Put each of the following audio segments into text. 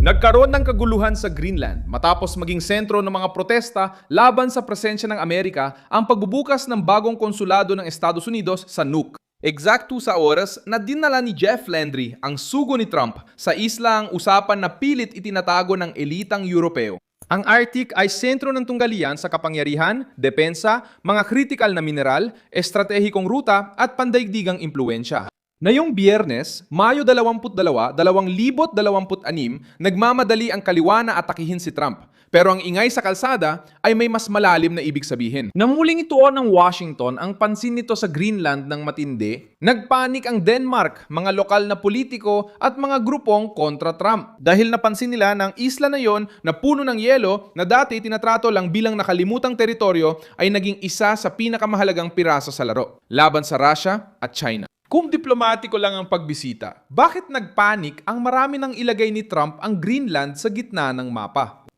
Nagkaroon ng kaguluhan sa Greenland matapos maging sentro ng mga protesta laban sa presensya ng Amerika ang pagbubukas ng bagong konsulado ng Estados Unidos sa Nuuk. Eksakto sa oras na dinala ni Jeff Landry ang sugo ni Trump sa isla ang usapan na pilit itinatago ng elitang Europeo. Ang Arctic ay sentro ng tunggalian sa kapangyarihan, depensa, mga kritikal na mineral, estratehikong ruta at pandaigdigang impluensya. Ngayong Biyernes, Mayo 22, 2026, nagmamadali ang kaliwa na atakihin si Trump. Pero ang ingay sa kalsada ay may mas malalim na ibig sabihin. Namuling ituon ng Washington ang pansin nito sa Greenland ng matindi, nagpanik ang Denmark, mga lokal na politiko at mga grupong kontra Trump. Dahil napansin nila na ang isla na yon na puno ng yelo na dati tinatrato lang bilang nakalimutang teritoryo ay naging isa sa pinakamahalagang piraso sa laro, laban sa Russia at China. Kung diplomatiko lang ang pagbisita, bakit nagpanik ang marami nang ilagay ni Trump ang Greenland sa gitna ng mapa?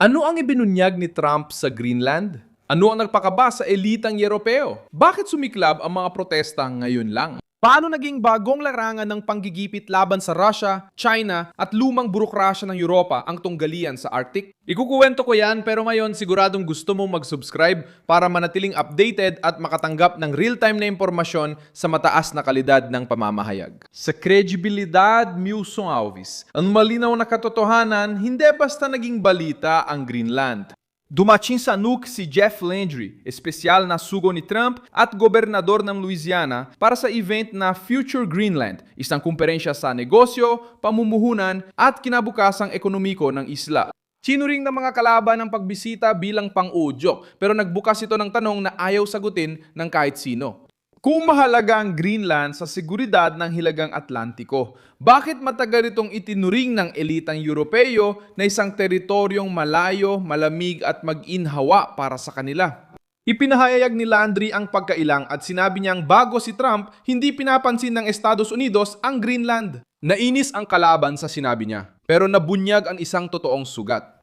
Ano ang ibinunyag ni Trump sa Greenland? Ano ang nagpakaba sa elitang Europeo? Bakit sumiklab ang mga protesta ngayon lang? Paano naging bagong larangan ng panggigipit laban sa Russia, China at lumang burokrasya ng Europa ang tunggalian sa Arctic? Ikukuwento ko yan pero ngayon siguradong gusto mong mag-subscribe para manatiling updated at makatanggap ng real-time na impormasyon sa mataas na kalidad ng pamamahayag. Sa kredibilidad, Milson Alves, ang malinaw na katotohanan, hindi basta naging balita ang Greenland. Dumating sa Nuuk si Jeff Landry, espesyal na sugo ni Trump at gobernador ng Louisiana para sa event na Future Greenland, isang kumperensya sa negosyo, pamumuhunan at kinabukasang ekonomiko ng isla. Sinuring ng mga kalaban ng pagbisita bilang pang-udyok pero nagbukas ito ng tanong na ayaw sagutin ng kahit sino. Kung mahalaga ang Greenland sa seguridad ng Hilagang Atlantiko, bakit matagal itong itinuring ng elitang Europeo na isang teritoryong malayo, malamig at mag-inhawa para sa kanila? Ipinahayag ni Landry ang pagkailang at sinabi niyang bago si Trump, hindi pinapansin ng Estados Unidos ang Greenland. Nainis ang kalaban sa sinabi niya, pero nabunyag ang isang totoong sugat.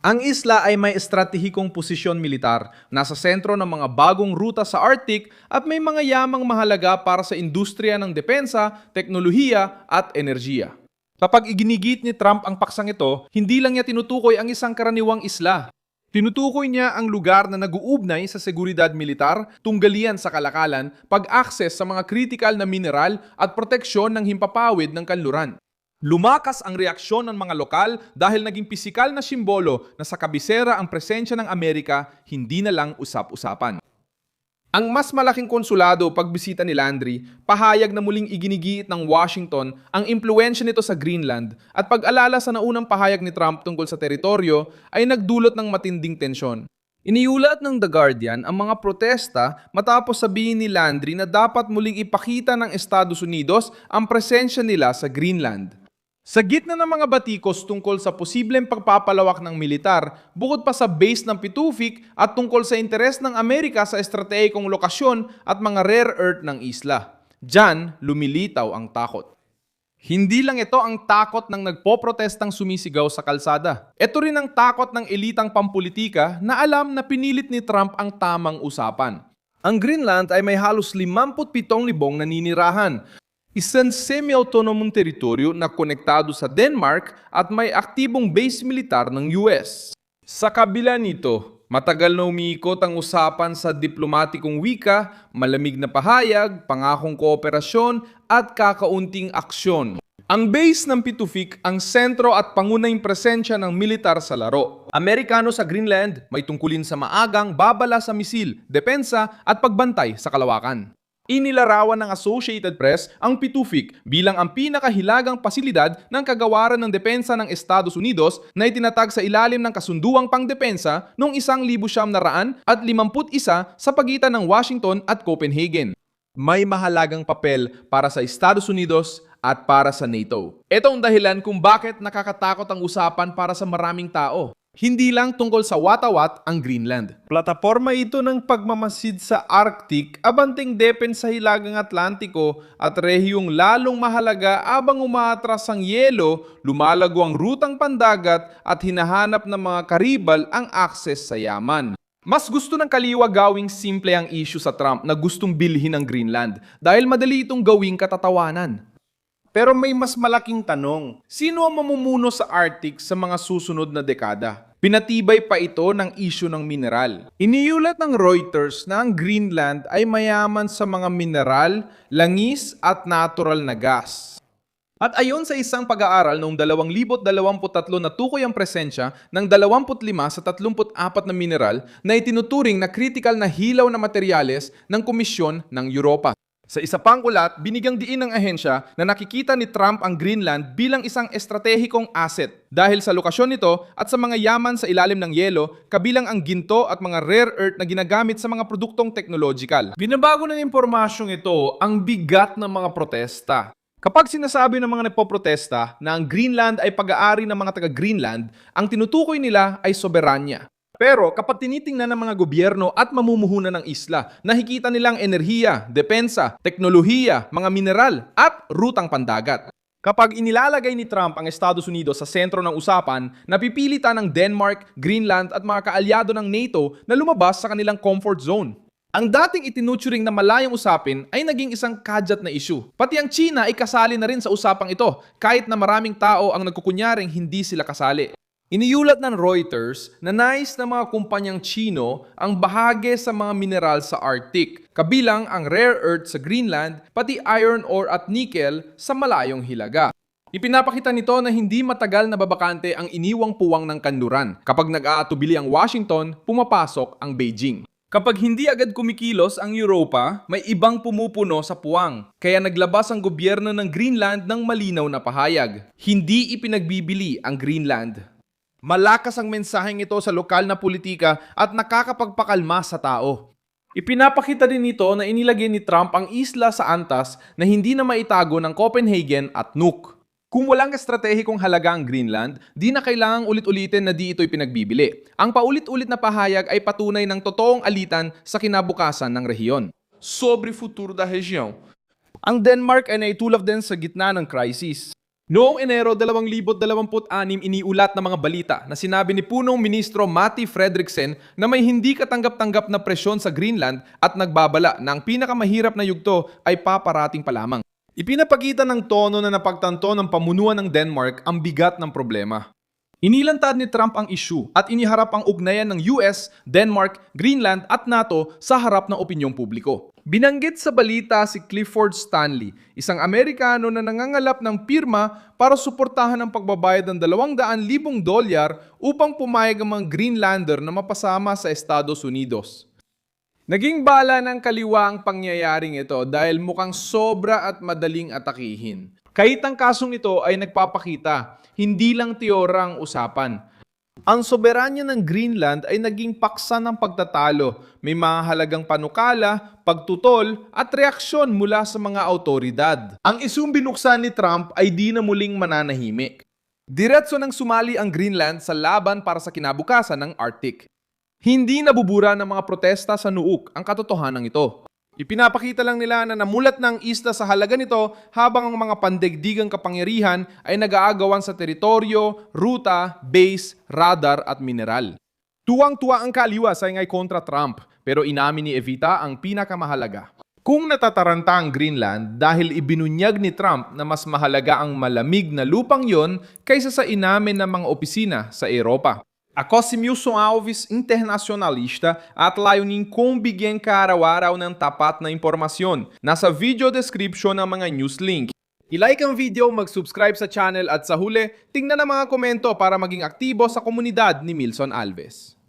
Ang isla ay may estratehikong posisyon militar, nasa sentro ng mga bagong ruta sa Arctic at may mga yamang mahalaga para sa industriya ng depensa, teknolohiya at enerhiya. Kapag iginigit ni Trump ang paksang ito, hindi lang niya tinutukoy ang isang karaniwang isla. Tinutukoy niya ang lugar na nag-uugnay sa seguridad militar, tunggalian sa kalakalan, pag-access sa mga kritikal na mineral at proteksyon ng himpapawid ng kanluran. Lumakas ang reaksyon ng mga lokal dahil naging pisikal na simbolo na sa kabisera ang presensya ng Amerika, hindi na lang usap-usapan. Ang mas malaking konsulado pagbisita ni Landry, pahayag na muling iginigiit ng Washington ang impluensya nito sa Greenland at pag-alala sa naunang pahayag ni Trump tungkol sa teritoryo ay nagdulot ng matinding tensyon. Iniulat ng The Guardian ang mga protesta matapos sabihin ni Landry na dapat muling ipakita ng Estados Unidos ang presensya nila sa Greenland. Sa gitna ng mga batikos tungkol sa posibleng pagpapalawak ng militar, bukod pa sa base ng Pituffik at tungkol sa interes ng Amerika sa estratehikong lokasyon at mga rare earth ng isla, diyan lumilitaw ang takot. Hindi lang ito ang takot ng nagpoprotestang sumisigaw sa kalsada. Ito rin ang takot ng elitang pampulitika na alam na pinilit ni Trump ang tamang usapan. Ang Greenland ay may halos 57,000 naninirahan. Isang semi-autonomong teritoryo na konektado sa Denmark at may aktibong base militar ng US. Sa kabila nito, matagal na umiikot ang usapan sa diplomatikong wika, malamig na pahayag, pangakong kooperasyon at kakaunting aksyon. Ang base ng Pituffik ang sentro at pangunahing presensya ng militar sa laro. Amerikano sa Greenland may tungkulin sa maagang babala sa misil, depensa at pagbantay sa kalawakan. Inilarawan ng Associated Press ang Pituffik bilang ang pinakahilagang pasilidad ng kagawaran ng depensa ng Estados Unidos na itinatag sa ilalim ng kasunduang pangdepensa noong 1951 sa pagitan ng Washington at Copenhagen. May mahalagang papel para sa Estados Unidos at para sa NATO. Ito ang dahilan kung bakit nakakatakot ang usapan para sa maraming tao. Hindi lang tungkol sa watawat ang Greenland. Plataporma ito ng pagmamasid sa Arctic, abanting depensa sa Hilagang Atlantiko at rehiyong lalong mahalaga abang umaatras ang yelo, lumalago ang rutang pandagat at hinahanap ng mga karibal ang akses sa yaman. Mas gusto ng kaliwa gawing simple ang issue sa Trump na gustong bilhin ang Greenland dahil madali itong gawing katatawanan. Pero may mas malaking tanong, sino ang mamumuno sa Arctic sa mga susunod na dekada? Pinatibay pa ito ng isyu ng mineral. Iniulat ng Reuters na ang Greenland ay mayaman sa mga mineral, langis at natural na gas. At ayon sa isang pag-aaral noong 2023 na tukoy ang presensya ng 25 sa 34 na mineral na itinuturing na critical na hilaw na materyales ng Komisyon ng Europa. Sa isa pang ulat, binigyang diin ng ahensya na nakikita ni Trump ang Greenland bilang isang estratehikong asset dahil sa lokasyon nito at sa mga yaman sa ilalim ng yelo, kabilang ang ginto at mga rare earth na ginagamit sa mga produktong technological. Binabago ng impormasyong ito ang bigat ng mga protesta. Kapag sinasabi ng mga nagpoprotesta na ang Greenland ay pag-aari ng mga taga-Greenland, ang tinutukoy nila ay soberanya. Pero kapag tinitingnan ng mga gobyerno at mamumuhunan ng isla, nakikita nilang enerhiya, depensa, teknolohiya, mga mineral at rutang pandagat. Kapag inilalagay ni Trump ang Estados Unidos sa sentro ng usapan, napipilitan ng Denmark, Greenland at mga kaalyado ng NATO na lumabas sa kanilang comfort zone. Ang dating itinuturing na malayang usapin ay naging isang kadyat na issue. Pati ang China ay kasali na rin sa usapang ito, kahit na maraming tao ang nagkukunyaring hindi sila kasali. Iniulat ng Reuters na nais ng mga kumpanyang Chino ang bahagi sa mga mineral sa Arctic, kabilang ang rare earth sa Greenland, pati iron ore at nickel sa malayong hilaga. Ipinapakita nito na hindi matagal na babakante ang iniwang puwang ng kanluran. Kapag nag-aatubili ang Washington, pumapasok ang Beijing. Kapag hindi agad kumikilos ang Europa, may ibang pumupuno sa puwang. Kaya naglabas ang gobyerno ng Greenland ng malinaw na pahayag. Hindi ipinagbibili ang Greenland. Malakas ang mensaheng ito sa lokal na politika at nakakapagpakalma sa tao. Ipinapakita din nito na inilagay ni Trump ang isla sa antas na hindi na maitago ng Copenhagen at Nuuk. Kung walang estratehikong halaga ang Greenland, di na kailangang ulit-ulitin na di ito'y pinagbibili. Ang paulit-ulit na pahayag ay patunay ng totoong alitan sa kinabukasan ng rehiyon. Sobre futuro da região. Ang Denmark ay naitulak din sa gitna ng crisis. Noong Enero 2026, iniulat ng mga balita na sinabi ni Punong Ministro Matti Frederiksen na may hindi katanggap-tanggap na presyon sa Greenland at nagbabala na ang pinakamahirap na yugto ay paparating pa lamang. Ipinapakita ng tono na napagtanto ng pamunuan ng Denmark ang bigat ng problema. Inilantad ni Trump ang issue at iniharap ang ugnayan ng US, Denmark, Greenland at NATO sa harap ng opinyong publiko. Binanggit sa balita si Clifford Stanley, isang Amerikano na nangangalap ng pirma para suportahan ang pagbabayad ng $200,000 upang pumayag ang mga Greenlander na mapasama sa Estados Unidos. Naging bala ng kaliwa ang pangyayaring ito dahil mukhang sobra at madaling atakihin. Kahit ang kasong ito ay nagpapakita, hindi lang teora ang usapan. Ang soberanya ng Greenland ay naging paksa ng pagtatalo. May mga halagang panukala, pagtutol at reaksyon mula sa mga autoridad. Ang isyung binuksan ni Trump ay di na muling mananahimik. Diretso nang sumali ang Greenland sa laban para sa kinabukasan ng Arctic. Hindi nabubura ng mga protesta sa Nuuk ang katotohanan ito. Ipinapakita lang nila na namulat ng isla sa halaga nito habang ang mga pandaigdigang kapangyarihan ay nag-aagawan sa teritoryo, ruta, base, radar at mineral. Tuwang-tuwa ang kaliwa sa ingay kontra Trump, pero inamin ni Evita ang pinakamahalaga. Kung natataranta ang Greenland dahil ibinunyag ni Trump na mas mahalaga ang malamig na lupang yon kaysa sa inamin ng mga opisina sa Europa. Ako si Milson Alves, internacionalista, at layunin kong bigyan ka araw-araw ng tapat na impormasyon. Nasa video description ng mga news link. I-like ang video, mag-subscribe sa channel at sa huli, tingnan ang mga komento para maging aktibo sa komunidad ni Milson Alves.